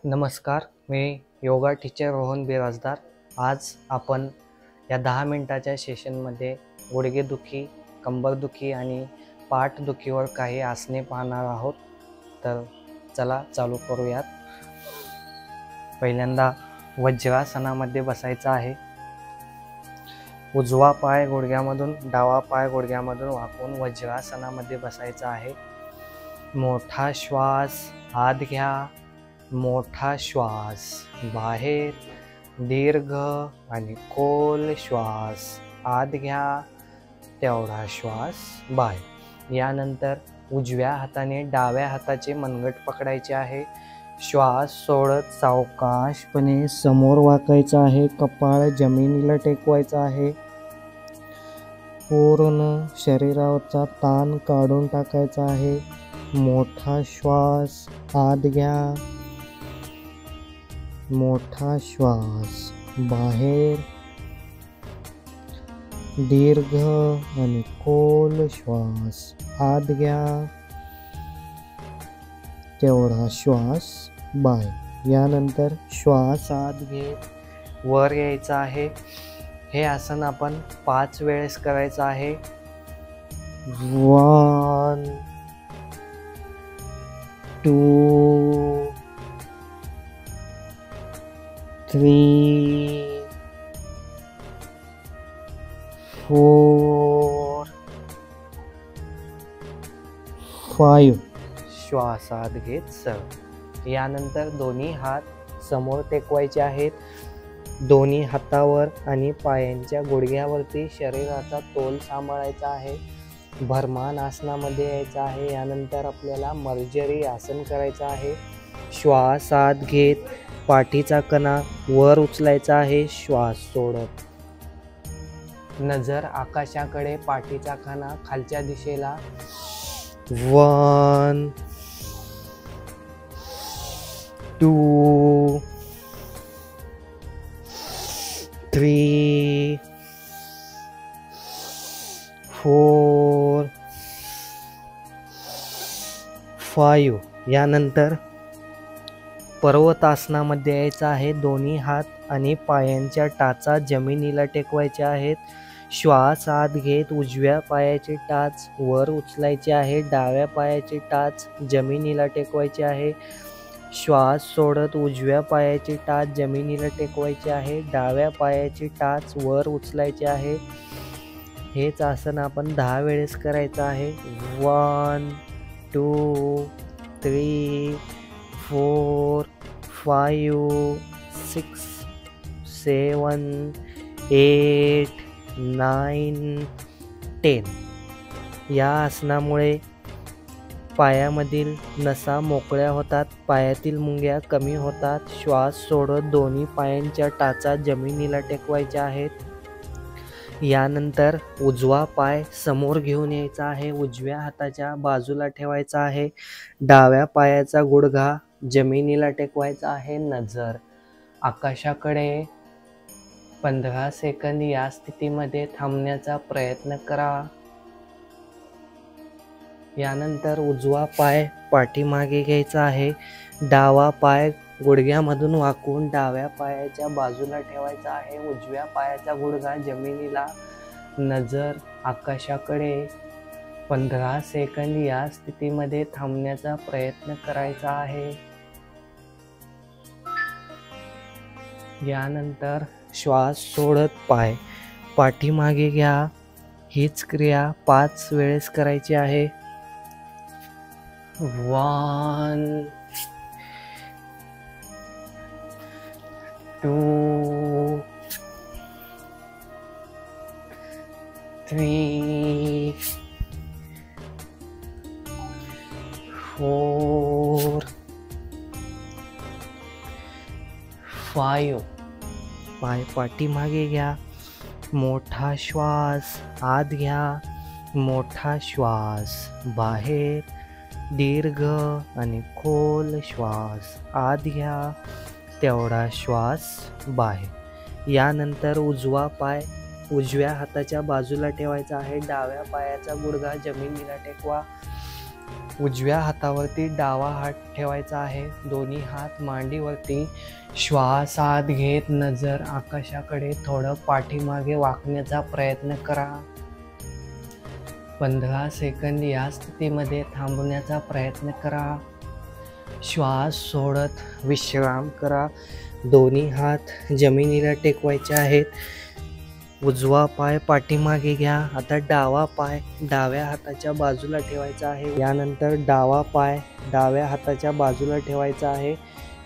नमस्कार, मी योगा टीचर रोहन बिराजदार. आज आपण या 10 मिनिटाच्या सेशनमध्ये गुडघेदुखी, कंबरदुखी आणि पाठदुखीवर काही आसने पाहणार आहोत. तर चला चालू करूयात. पहिल्यांदा वज्रासनामध्ये बसायचं आहे. उजवा पाय गुडघ्यामधून, डावा पाय गुडघ्यामधून वाकून वज्रासनामध्ये बसायचं आहे. मोठा श्वास आत घ्या, मोठा श्वास बाहेर, दीर्घ आणि खोल श्वास आत घ्या, तेवढा श्वास बाहेर. यानंतर उजव्या हाताने डाव्या हाताचे मनगट पकडायचे आहे. श्वास सोडत सावकाशपणे समोर वाकायचं आहे. कपाळ जमिनीला टेकवायचं आहे. पूर्ण शरीरावरचा ताण काढून टाकायचा आहे. मोठा श्वास आत घ्या, मोठा श्वास बाहेर, दीर्घ आणि खोल श्वास आत घ्या, तेवढा श्वास बाहेर. यानंतर श्वास आत घेत वर यायचं आहे. हे आसन आपण 5 वेळेस करायचं आहे. 1 2 3 4 5. श्वास आत घेत सरळ. यानंतर दोन्ही हात समोर टेकवायचे आहेत. दोन्ही हातावर आणि पायांच्या गुडघ्यावरती शरीराचा तोल सांभाळायचा आहे. भरमान आसनामध्ये यायचं आहे. यानंतर आपल्याला मर्जरी आसन करायचं आहे. श्वास आत घेत पाठीचा कणा वर उचलायचा आहे. श्वास सोडत नजर आकाशाकडे, पाठीचा कणा खालच्या दिशेला. 1 2 3 4 5. यानंतर पर्वतासनामध्ये यायचं आहे. दोन्ही हात आणि पायांच्या टाचा जमिनीला टेकवायच्या आहेत. श्वास आत घेत उजव्या पायाचे टाच वर उचलायचे आहे. डाव्या पायाचे टाच जमिनीला टेकवायचे आहे. श्वास सोडत उजव्या पायाचे टाच जमिनीला टेकवायचे आहे. डाव्या पायाचे टाच वर उचलायचे आहे. हेच आसन आपण 10 वेळेस करायचं आहे. 1 2 3 4 5 6 7 8 9 10. या आसनामुळे पायामधील नसा मोकळ्या होतात, पायातील मुंग्या कमी होतात. श्वास सोडत दोन्ही पायांच्या टाचा जमिनीला टेकवायच्या आहेत. यानंतर उजवा पाय समोर घेऊन यायचा आहे. उजव्या हाताच्या बाजूला ठेवायचा आहे. डाव्या पायाचा गुडघा जमिनीला टेकवायचा आहे. नजर आकाशाकडे. 15 सेकंद या स्थितीमध्ये थांबण्याचा प्रयत्न करा. यानंतर उजवा पाय पाठीमागे घ्यायचा आहे. डावा पाय गुडघ्यामधून वाकून डाव्या पायाच्या बाजूला ठेवायचा आहे. उजव्या पायाचा गुडघा जमिनीला. नजर आकाशाकडे. 15 सेकंद या स्थितीमध्ये थांबण्याचा प्रयत्न करायचा आहे. यानंतर श्वास सोडत पाय पाठीमागे घ्या. हीच क्रिया 5 वेळेस करायची आहे. 1 2 3 4 5. पाय पाठीमागे घ्या. मोठा श्वास आत घ्या, मोठा श्वास बाहेर, दीर्घ आणि खोल श्वास आत घ्या, तेवढा श्वास बाहेर. यानंतर उजवा पाय उजव्या हाताच्या बाजूला ठेवायचा आहे. डाव्या पायाचा गुडघा जमिनीला टेकवा. उजव्या हातावरती डावा हात ठेवायचा आहे, दोन्ही हात मांडीवरती. श्वास आत घेत नजर आकाशाकडे थोडं पाठीमागे वाकण्याचा प्रयत्न करा. 15 सेकंद या स्थितीमध्ये थांबण्याचा प्रयत्न करा. श्वास सोडत विश्राम करा. दोन्ही हात जमिनीला टेकवायचे आहेत. उजवा पाय पाठीमागे घ्या. आता डावा पाय डाव्या हाताच्या बाजूला ठेवायचा आहे. यानंतर डावा पाय डाव्या हाताच्या बाजूला ठेवायचा आहे.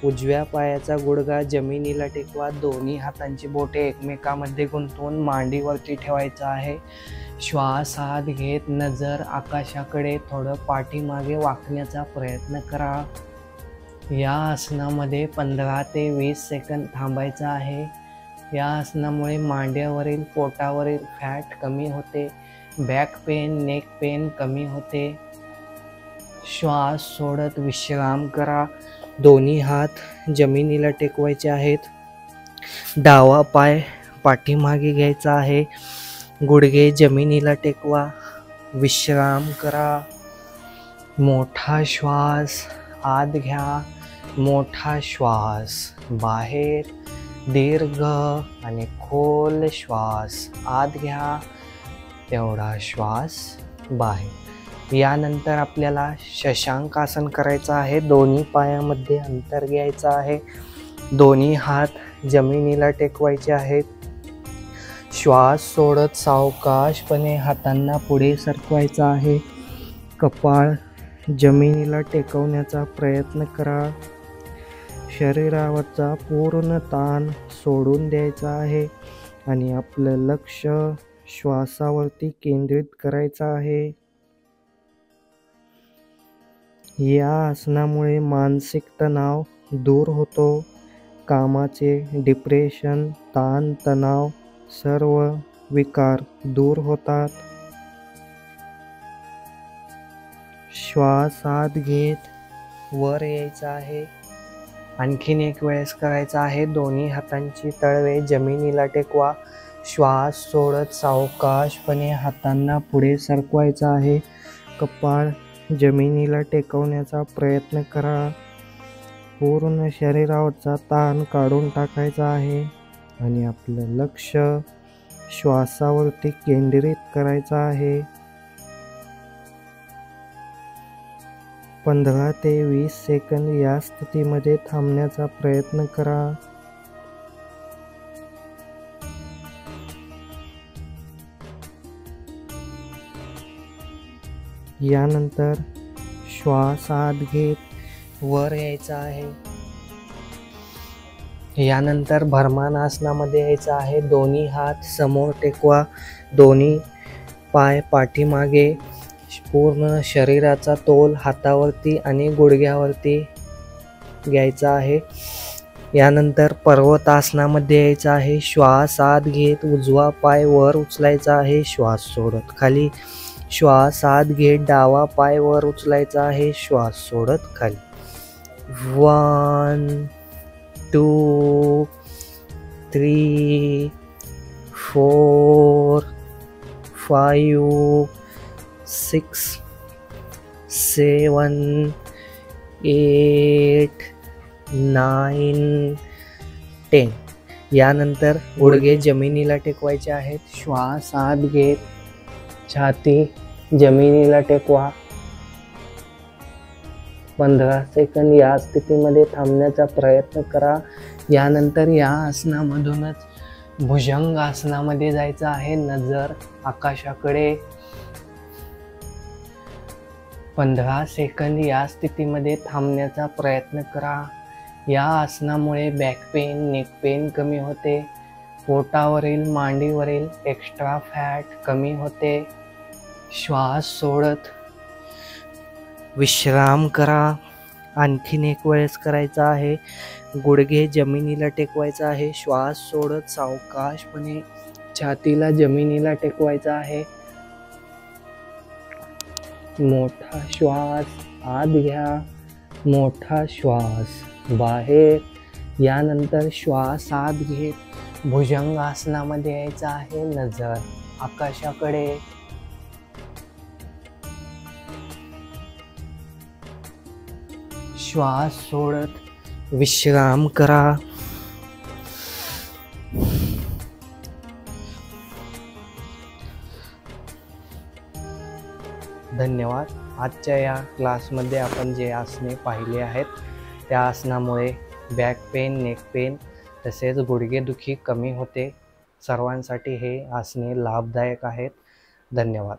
उजव्या पायाचा गुडघा जमिनीला टेकवा. दोन्ही हातांची बोटे एकमेकांमध्ये गुंतवून मांडीवरती ठेवायचा आहे. श्वास आत घेत नजर आकाशाकडे थोडं पाठीमागे वाकण्याचा प्रयत्न करा. या आसनामध्ये 15 ते 20 सेकंद थांबायचं आहे. या आसनामुळे मांड्यावरील पोटावरील फॅट कमी होते. बॅक पेन नेक पेन कमी होते. श्वास सोडत विश्राम करा. दोन्ही हात जमिनीला टेकवायचे आहेत. डावा पाय पाठीमागे घ्यायचा आहे. गुडघे जमिनीला टेकवा. विश्राम करा. मोठा श्वास आत घ्या. मोठा श्वास बाहेर. दीर्घ आणि खोल श्वास आत घ्या. तेवढा श्वास बाहेर. यानंतर आपल्याला शशांक आसन करायचं आहे. दोन्ही पायामध्ये अंतर घ्यायचं आहे. दोन्ही हात जमिनीला टेकवायचे आहेत. श्वास सोडत सावकाशपणे हातांना पुढे सरकवायचा आहे. कपाळ जमिनीला टेकवण्याचा प्रयत्न करा. शरीरावरचा पूर्ण ताण सोडून द्यायचा आहे आणि आपलं लक्ष श्वासावरती केंद्रित करायचं आहे. या आसनामुळे मानसिक तणाव दूर होतो. कामाचे डिप्रेशन, ताण तणाव सर्व विकार दूर होतात. श्वास आत घेत वर यायचा आहे. आणखीन एक वेळेस करायचा आहे. दोन्ही हातांची तळवे जमिनीला टेकवा. श्वास सोडत सावकाशपणे हातांना पुढे सरकवायचा आहे. कपाळ जमिनीला टेकवण्याचा प्रयत्न करा. पूर्ण शरीरावरचा ताण काढून टाकायचा आहे आणि आपलं लक्ष श्वासावरती केंद्रित करायचं आहे. 15 ते 20 सेकंद या स्थितीमध्ये थांबण्याचा प्रयत्न करा. यानंतर श्वास आत घेत वर यायचा आहे. यानंतर भरमान आसनामध्ये यायचं आहे. दोन्ही हात समोर टेकवा. दोन्ही पाय पाठीमागे. पूर्ण शरीराचा तोल हातावरती आणि गुडघ्यावरती घ्यायचा आहे. यानंतर पर्वतासनामध्ये यायचं आहे. श्वास आत घेत उजवा पाय वर उचलायचा आहे. श्वास सोडत खाली. श्वास आत घेत डावा पाय वर उचलायचा आहे. श्वास सोडत खाली. 1 2 3 4 5 6 7 8 9 10. यानंतर गुडघे जमिनीला टेकवायचे आहेत. श्वास आत घेत छाती जमिनीला टेकवा. 15 सेकंद या स्थितीमध्ये थांबण्याचा प्रयत्न करा. यानंतर या आसनामधूनच भुजंग आसनामध्ये जायचं आहे. नजर आकाशाकडे. 15 सेकंद या स्थितीमध्ये थांबण्याचा प्रयत्न करा. या आसनामुळे बॅक पेन नेक पेन कमी होते. पोटावरील मांडीवरील एक्स्ट्रा फॅट कमी होते. श्वास सोडत विश्राम करा. आणखीन एक वेळेस करायचा आहे. गुडघे जमिनीला टेकवायचा आहे. श्वास सोडत सावकाशपणे छातीला जमिनीला टेकवायचा आहे. मोठा श्वास आत घ्या. मोठा श्वास बाहेर. यानंतर श्वास आत घेत भुजंग आसनामध्ये यायचं आहे. नजर आकाशाकडे. श्वास सोडत विश्राम करा. धन्यवाद. आजच्या या क्लासमध्ये आपण जे आसने पाहिले आहेत त्या आसनामुळे बॅक पेन, नेक पेन तसेच गुडघेदुखी कमी होते. सर्वांसाठी हे आसने लाभदायक आहेत. धन्यवाद.